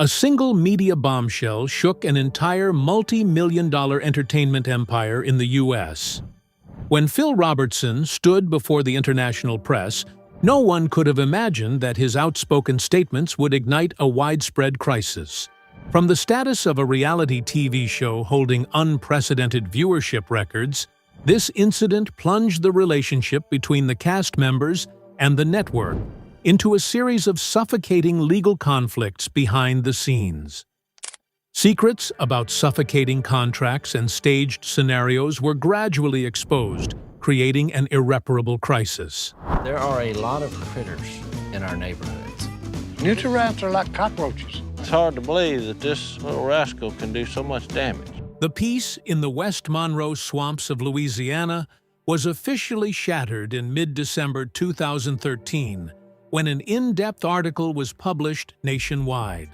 A single media bombshell shook an entire multi-million-dollar entertainment empire in the U.S. When Phil Robertson stood before the international press, no one could have imagined that his outspoken statements would ignite a widespread crisis. From the status of a reality TV show holding unprecedented viewership records, this incident plunged the relationship between the cast members and the network into a series of suffocating legal conflicts behind the scenes. Secrets about suffocating contracts and staged scenarios were gradually exposed, creating an irreparable crisis. There are a lot of critters in our neighborhoods. Nutri-rats are like cockroaches. It's hard to believe that this little rascal can do so much damage. The peace in the West Monroe swamps of Louisiana was officially shattered in mid-December 2013 when an in-depth article was published nationwide.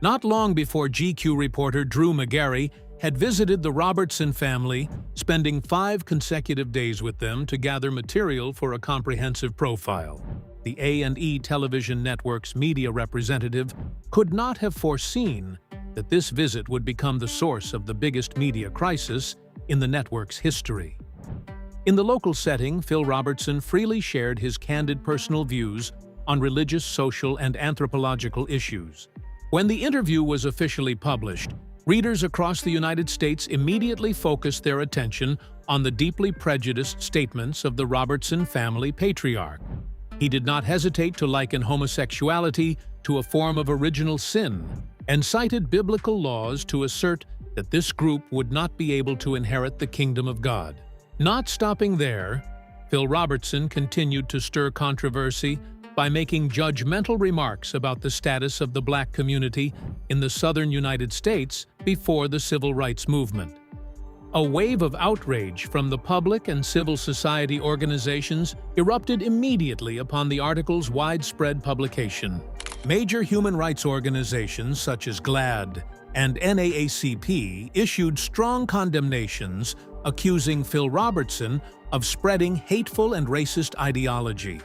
Not long before GQ reporter Drew McGarry had visited the Robertson family, spending 5 consecutive days with them to gather material for a comprehensive profile. The A&E television network's media representative could not have foreseen that this visit would become the source of the biggest media crisis in the network's history. In the local setting, Phil Robertson freely shared his candid personal views on religious, social, and anthropological issues. When the interview was officially published, readers across the United States immediately focused their attention on the deeply prejudiced statements of the Robertson family patriarch. He did not hesitate to liken homosexuality to a form of original sin and cited biblical laws to assert that this group would not be able to inherit the kingdom of God. Not stopping there, Phil Robertson continued to stir controversy by making judgmental remarks about the status of the Black community in the southern United States before the Civil Rights Movement. A wave of outrage from the public and civil society organizations erupted immediately upon the article's widespread publication. Major human rights organizations such as GLAAD and NAACP issued strong condemnations, accusing Phil Robertson of spreading hateful and racist ideology.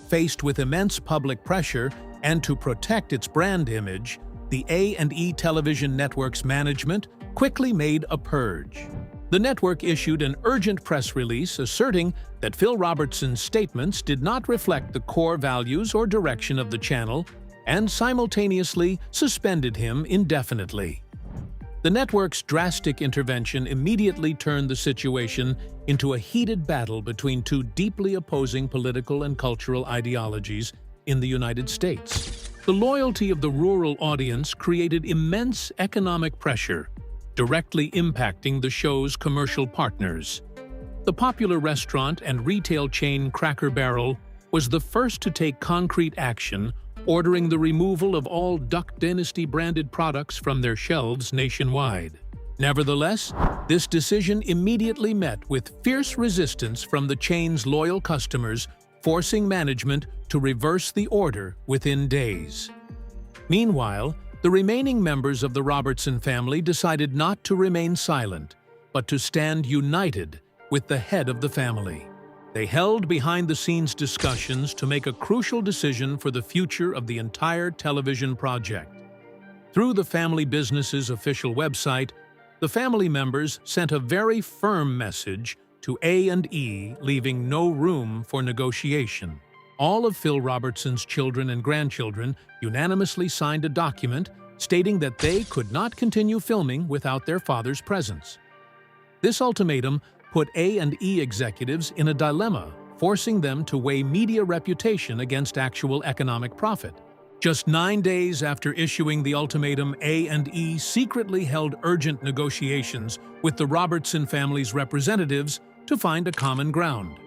Faced with immense public pressure and to protect its brand image, the A&E television network's management quickly made a purge. The network issued an urgent press release asserting that Phil Robertson's statements did not reflect the core values or direction of the channel and simultaneously suspended him indefinitely. The network's drastic intervention immediately turned the situation into a heated battle between two deeply opposing political and cultural ideologies in the United States. The loyalty of the rural audience created immense economic pressure, directly impacting the show's commercial partners. The popular restaurant and retail chain Cracker Barrel was the first to take concrete action, ordering the removal of all Duck Dynasty branded products from their shelves nationwide. Nevertheless, this decision immediately met with fierce resistance from the chain's loyal customers, forcing management to reverse the order within days. Meanwhile, the remaining members of the Robertson family decided not to remain silent, but to stand united with the head of the family. They held behind-the-scenes discussions to make a crucial decision for the future of the entire television project. Through the family business's official website, the family members sent a very firm message to A&E, leaving no room for negotiation. All of Phil Robertson's children and grandchildren unanimously signed a document stating that they could not continue filming without their father's presence. This ultimatum put A&E executives in a dilemma, forcing them to weigh media reputation against actual economic profit. Just 9 days after issuing the ultimatum, A&E secretly held urgent negotiations with the Robertson family's representatives to find a common ground.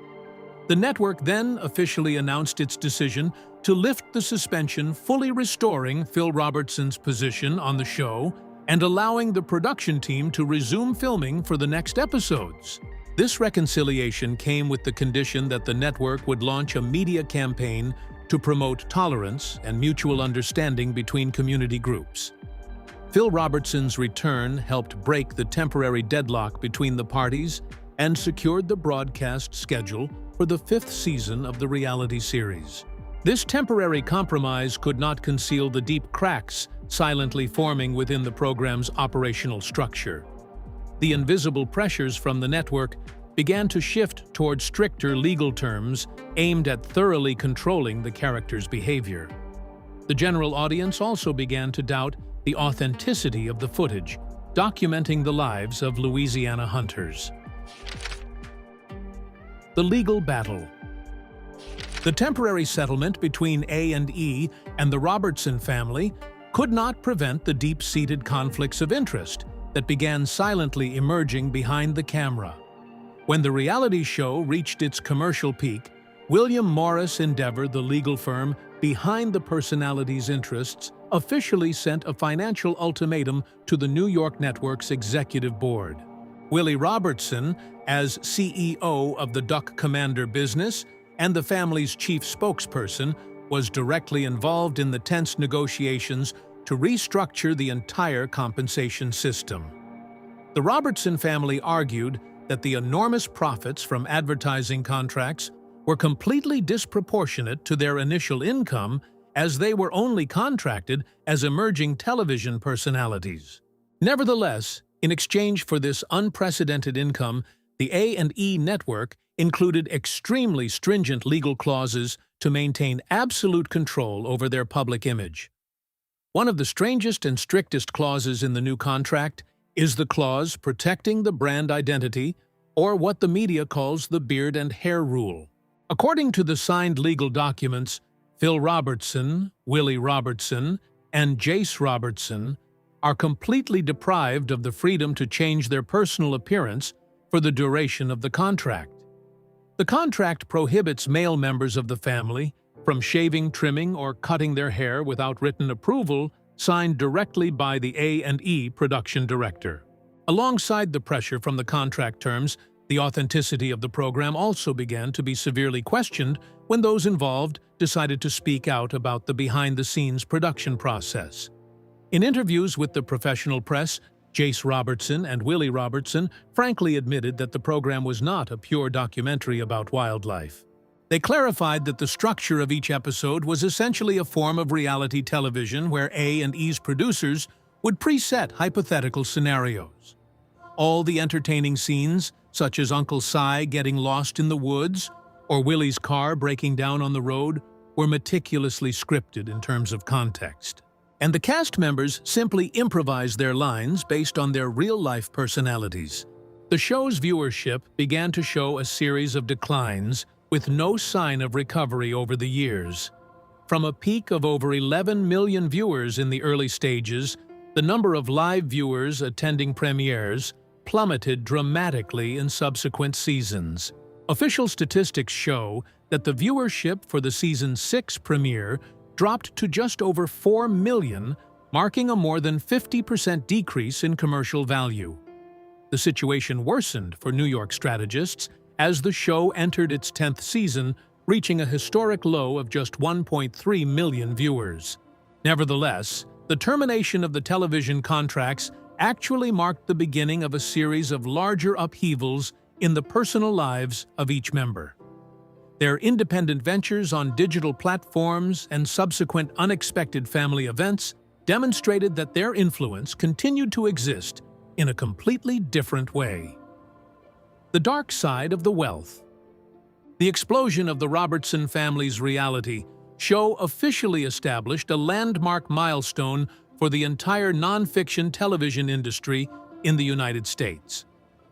The network then officially announced its decision to lift the suspension, fully restoring Phil Robertson's position on the show and allowing the production team to resume filming for the next episodes. This reconciliation came with the condition that the network would launch a media campaign to promote tolerance and mutual understanding between community groups. Phil Robertson's return helped break the temporary deadlock between the parties and secured the broadcast schedule for the 5th season of the reality series. This temporary compromise could not conceal the deep cracks silently forming within the program's operational structure. The invisible pressures from the network began to shift toward stricter legal terms aimed at thoroughly controlling the characters' behavior. The general audience also began to doubt the authenticity of the footage, documenting the lives of Louisiana hunters. The legal battle. The temporary settlement between A&E and the Robertson family could not prevent the deep-seated conflicts of interest that began silently emerging behind the camera. When the reality show reached its commercial peak, William Morris Endeavor, the legal firm behind the personalities' interests, officially sent a financial ultimatum to the New York network's executive board. Willie Robertson, as CEO of the Duck Commander business and the family's chief spokesperson, was directly involved in the tense negotiations to restructure the entire compensation system. The Robertson family argued that the enormous profits from advertising contracts were completely disproportionate to their initial income, as they were only contracted as emerging television personalities. Nevertheless, in exchange for this unprecedented income, the A&E network included extremely stringent legal clauses to maintain absolute control over their public image. One of the strangest and strictest clauses in the new contract is the clause protecting the brand identity, or what the media calls the beard and hair rule. According to the signed legal documents, Phil Robertson, Willie Robertson, and Jace Robertson are completely deprived of the freedom to change their personal appearance for the duration of the contract. The contract prohibits male members of the family from shaving, trimming, or cutting their hair without written approval signed directly by the A&E production director. Alongside the pressure from the contract terms, the authenticity of the program also began to be severely questioned when those involved decided to speak out about the behind-the-scenes production process. In interviews with the professional press, Jace Robertson and Willie Robertson frankly admitted that the program was not a pure documentary about wildlife. They clarified that the structure of each episode was essentially a form of reality television where A&E's producers would preset hypothetical scenarios. All the entertaining scenes, such as Uncle Si getting lost in the woods or Willie's car breaking down on the road, were meticulously scripted in terms of context. And the cast members simply improvised their lines based on their real-life personalities. The show's viewership began to show a series of declines with no sign of recovery over the years. From a peak of over 11 million viewers in the early stages, the number of live viewers attending premieres plummeted dramatically in subsequent seasons. Official statistics show that the viewership for the season 6 premiere dropped to just over 4 million, marking a more than 50% decrease in commercial value. The situation worsened for New York strategists as the show entered its 10th season, reaching a historic low of just 1.3 million viewers. Nevertheless, the termination of the television contracts actually marked the beginning of a series of larger upheavals in the personal lives of each member. Their independent ventures on digital platforms and subsequent unexpected family events demonstrated that their influence continued to exist in a completely different way. The dark side of the wealth. The explosion of the Robertson family's reality show officially established a landmark milestone for the entire nonfiction television industry in the United States.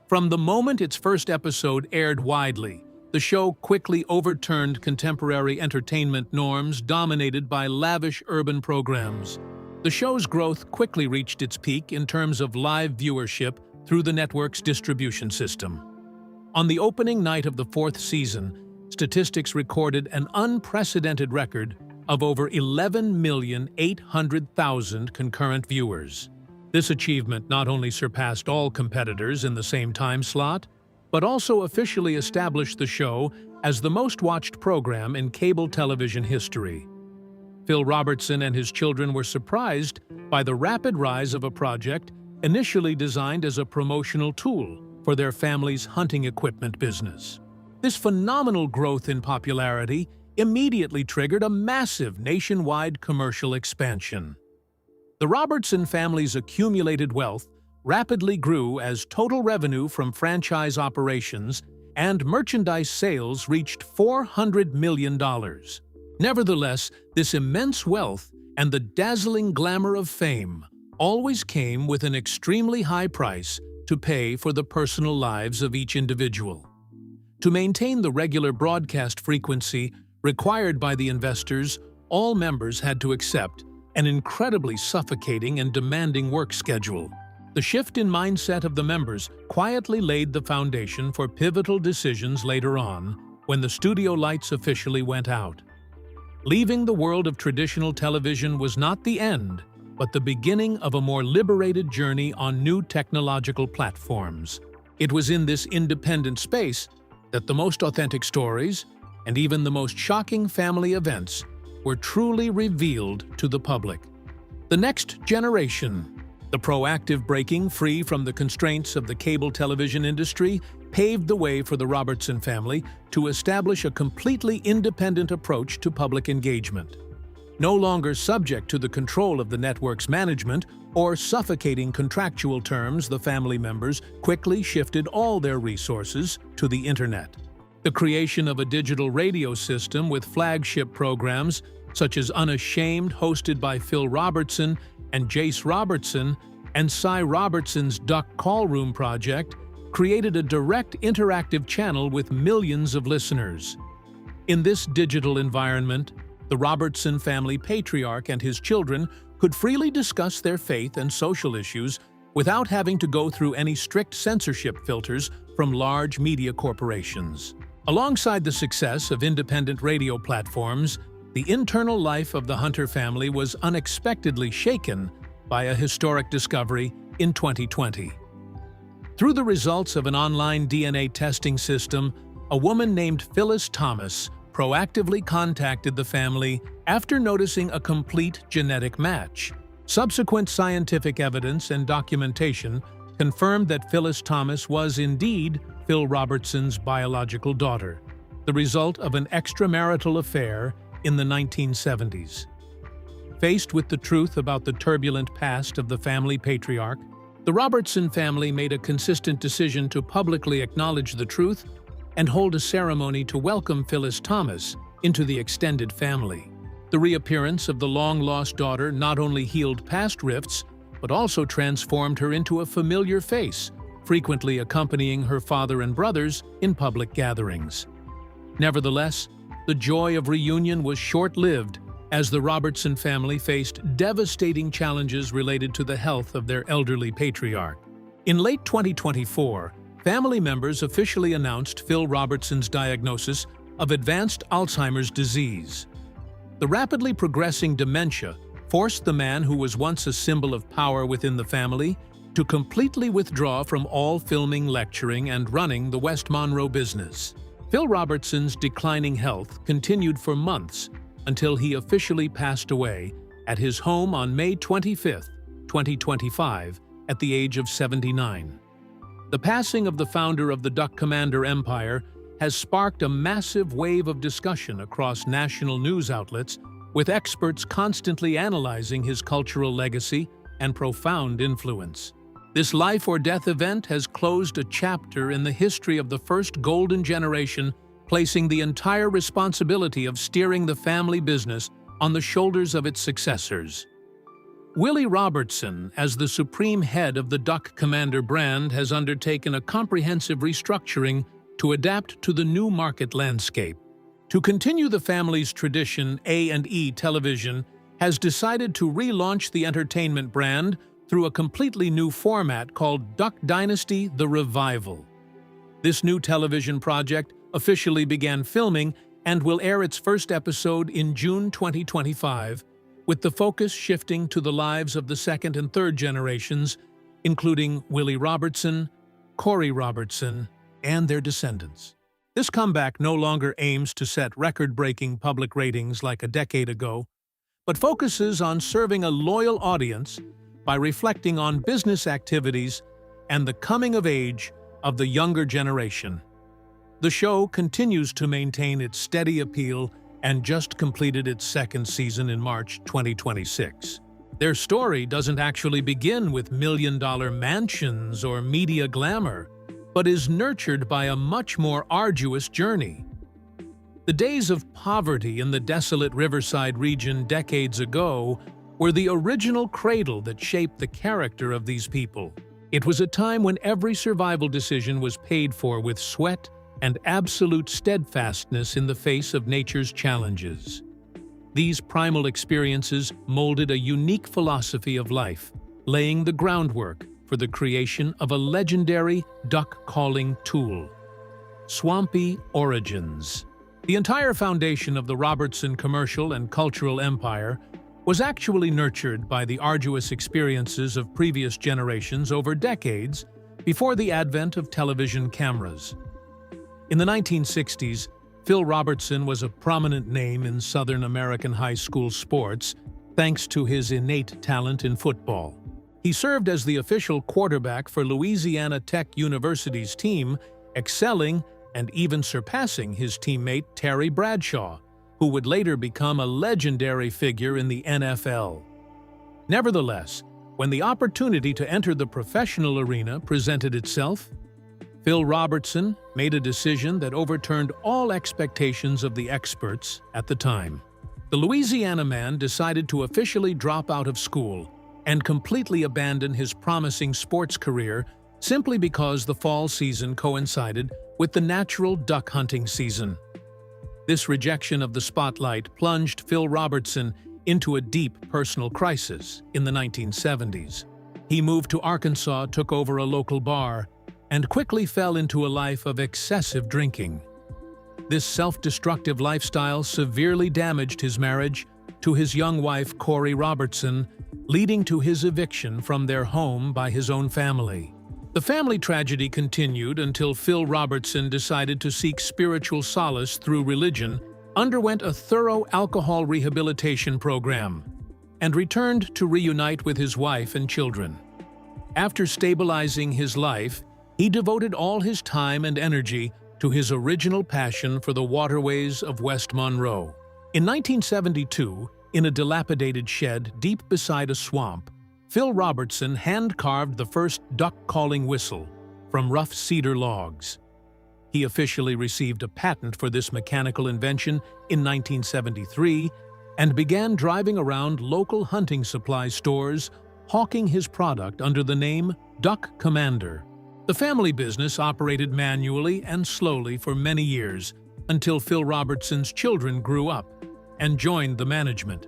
From the moment its first episode aired widely, the show quickly overturned contemporary entertainment norms dominated by lavish urban programs. The show's growth quickly reached its peak in terms of live viewership through the network's distribution system. On the opening night of the 4th season, statistics recorded an unprecedented record of over 11,800,000 concurrent viewers. This achievement not only surpassed all competitors in the same time slot, but also officially established the show as the most-watched program in cable television history. Phil Robertson and his children were surprised by the rapid rise of a project initially designed as a promotional tool for their family's hunting equipment business. This phenomenal growth in popularity immediately triggered a massive nationwide commercial expansion. The Robertson family's accumulated wealth rapidly grew as total revenue from franchise operations and merchandise sales reached $400 million. Nevertheless, this immense wealth and the dazzling glamour of fame always came with an extremely high price to pay for the personal lives of each individual. To maintain the regular broadcast frequency required by the investors, all members had to accept an incredibly suffocating and demanding work schedule. The shift in mindset of the members quietly laid the foundation for pivotal decisions later on when the studio lights officially went out. Leaving the world of traditional television was not the end, but the beginning of a more liberated journey on new technological platforms. It was in this independent space that the most authentic stories and even the most shocking family events were truly revealed to the public. The next generation, the proactive breaking free from the constraints of the cable television industry, paved the way for the Robertson family to establish a completely independent approach to public engagement. No longer subject to the control of the network's management or suffocating contractual terms, the family members quickly shifted all their resources to the internet. The creation of a digital radio system with flagship programs such as Unashamed, hosted by Phil Robertson and Jace Robertson, and Cy Robertson's Duck Call Room project, created a direct interactive channel with millions of listeners. In this digital environment, the Robertson family patriarch and his children could freely discuss their faith and social issues without having to go through any strict censorship filters from large media corporations. Alongside the success of independent radio platforms, the internal life of the Hunter family was unexpectedly shaken by a historic discovery in 2020. Through the results of an online DNA testing system, a woman named Phyllis Thomas proactively contacted the family after noticing a complete genetic match. Subsequent scientific evidence and documentation confirmed that Phyllis Thomas was indeed Phil Robertson's biological daughter, the result of an extramarital affair in the 1970s. Faced with the truth about the turbulent past of the family patriarch, the Robertson family made a consistent decision to publicly acknowledge the truth and hold a ceremony to welcome Phyllis Thomas into the extended family. The reappearance of the long-lost daughter not only healed past rifts, but also transformed her into a familiar face, frequently accompanying her father and brothers in public gatherings. Nevertheless, the joy of reunion was short-lived as the Robertson family faced devastating challenges related to the health of their elderly patriarch. In late 2024, family members officially announced Phil Robertson's diagnosis of advanced Alzheimer's disease. The rapidly progressing dementia forced the man who was once a symbol of power within the family to completely withdraw from all filming, lecturing, and running the West Monroe business. Phil Robertson's declining health continued for months until he officially passed away at his home on May 25, 2025, at the age of 79. The passing of the founder of the Duck Commander empire has sparked a massive wave of discussion across national news outlets, with experts constantly analyzing his cultural legacy and profound influence. This life-or-death event has closed a chapter in the history of the first golden generation, placing the entire responsibility of steering the family business on the shoulders of its successors. Willie Robertson, as the supreme head of the Duck Commander brand, has undertaken a comprehensive restructuring to adapt to the new market landscape. To continue the family's tradition, A&E Television has decided to relaunch the entertainment brand through a completely new format called Duck Dynasty: The Revival. This new television project officially began filming and will air its first episode in June 2025, with the focus shifting to the lives of the second and third generations, including Willie Robertson, Corey Robertson, and their descendants. This comeback no longer aims to set record-breaking public ratings like a decade ago, but focuses on serving a loyal audience by reflecting on business activities and the coming of age of the younger generation. The show continues to maintain its steady appeal and just completed its second season in March 2026. Their story doesn't actually begin with million-dollar mansions or media glamour, but is nurtured by a much more arduous journey. The days of poverty in the desolate Riverside region decades ago were the original cradle that shaped the character of these people. It was a time when every survival decision was paid for with sweat and absolute steadfastness in the face of nature's challenges. These primal experiences molded a unique philosophy of life, laying the groundwork for the creation of a legendary duck-calling tool. Swampy origins. The entire foundation of the Robertson commercial and cultural empire was actually nurtured by the arduous experiences of previous generations over decades before the advent of television cameras. In the 1960s, Phil Robertson was a prominent name in Southern American high school sports thanks to his innate talent in football. He served as the official quarterback for Louisiana Tech University's team, excelling and even surpassing his teammate Terry Bradshaw, who would later become a legendary figure in the NFL. Nevertheless, when the opportunity to enter the professional arena presented itself, Phil Robertson made a decision that overturned all expectations of the experts at the time. The Louisiana man decided to officially drop out of school and completely abandon his promising sports career simply because the fall season coincided with the natural duck hunting season. This rejection of the spotlight plunged Phil Robertson into a deep personal crisis in the 1970s. He moved to Arkansas, took over a local bar, and quickly fell into a life of excessive drinking. This self-destructive lifestyle severely damaged his marriage to his young wife, Corey Robertson, leading to his eviction from their home by his own family. The family tragedy continued until Phil Robertson decided to seek spiritual solace through religion, underwent a thorough alcohol rehabilitation program, and returned to reunite with his wife and children. After stabilizing his life, he devoted all his time and energy to his original passion for the waterways of West Monroe. In 1972, in a dilapidated shed deep beside a swamp, Phil Robertson hand-carved the first duck-calling whistle from rough cedar logs. He officially received a patent for this mechanical invention in 1973 and began driving around local hunting supply stores, hawking his product under the name Duck Commander. The family business operated manually and slowly for many years until Phil Robertson's children grew up and joined the management.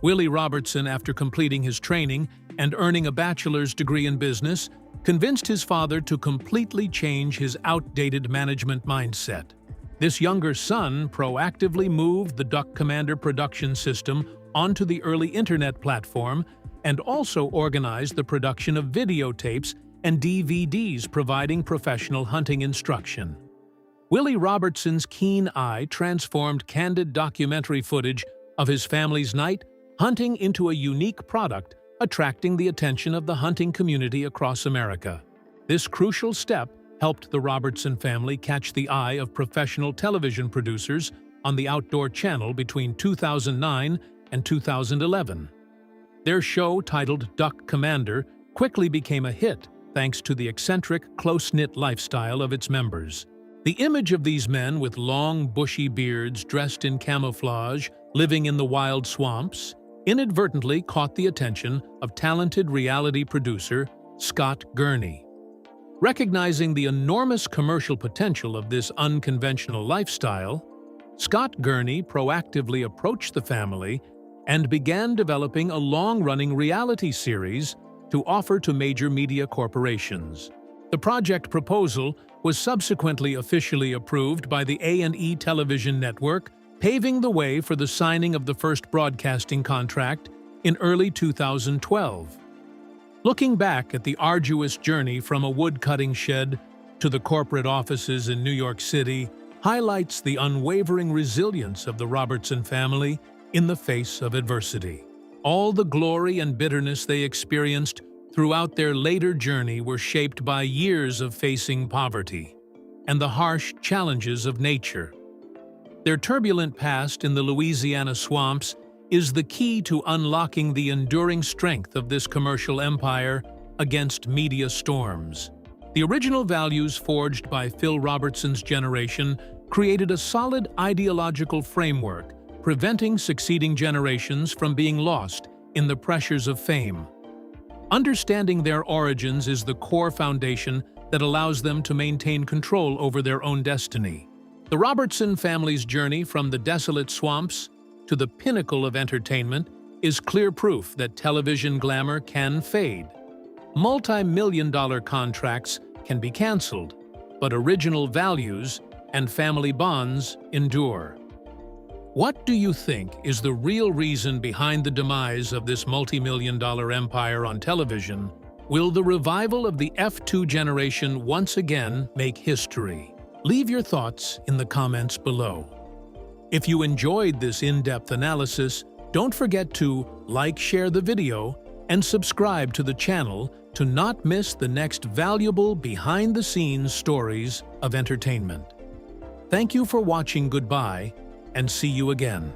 Willie Robertson, after completing his training and earning a bachelor's degree in business, convinced his father to completely change his outdated management mindset. This younger son proactively moved the Duck Commander production system onto the early internet platform and also organized the production of videotapes and DVDs providing professional hunting instruction. Willie Robertson's keen eye transformed candid documentary footage of his family's night hunting into a unique product, attracting the attention of the hunting community across America. This crucial step helped the Robertson family catch the eye of professional television producers on the Outdoor Channel between 2009 and 2011. Their show, titled Duck Commander, quickly became a hit thanks to the eccentric, close-knit lifestyle of its members. The image of these men with long, bushy beards dressed in camouflage, living in the wild swamps, inadvertently caught the attention of talented reality producer Scott Gurney. Recognizing the enormous commercial potential of this unconventional lifestyle, Scott Gurney proactively approached the family and began developing a long-running reality series to offer to major media corporations. The project proposal was subsequently officially approved by the A&E television network, paving the way for the signing of the first broadcasting contract in early 2012. Looking back at the arduous journey from a wood-cutting shed to the corporate offices in New York City highlights the unwavering resilience of the Robertson family in the face of adversity. All the glory and bitterness they experienced throughout their later journey were shaped by years of facing poverty and the harsh challenges of nature. Their turbulent past in the Louisiana swamps is the key to unlocking the enduring strength of this commercial empire against media storms. The original values forged by Phil Robertson's generation created a solid ideological framework, preventing succeeding generations from being lost in the pressures of fame. Understanding their origins is the core foundation that allows them to maintain control over their own destiny. The Robertson family's journey from the desolate swamps to the pinnacle of entertainment is clear proof that television glamour can fade. Multi-million-dollar contracts can be canceled, but original values and family bonds endure. What do you think is the real reason behind the demise of this multi-million-dollar empire on television? Will the revival of the F2 generation once again make history? Leave your thoughts in the comments below. If you enjoyed this in-depth analysis, don't forget to like, share the video, and subscribe to the channel to not miss the next valuable behind-the-scenes stories of entertainment. Thank you for watching. Goodbye, and see you again.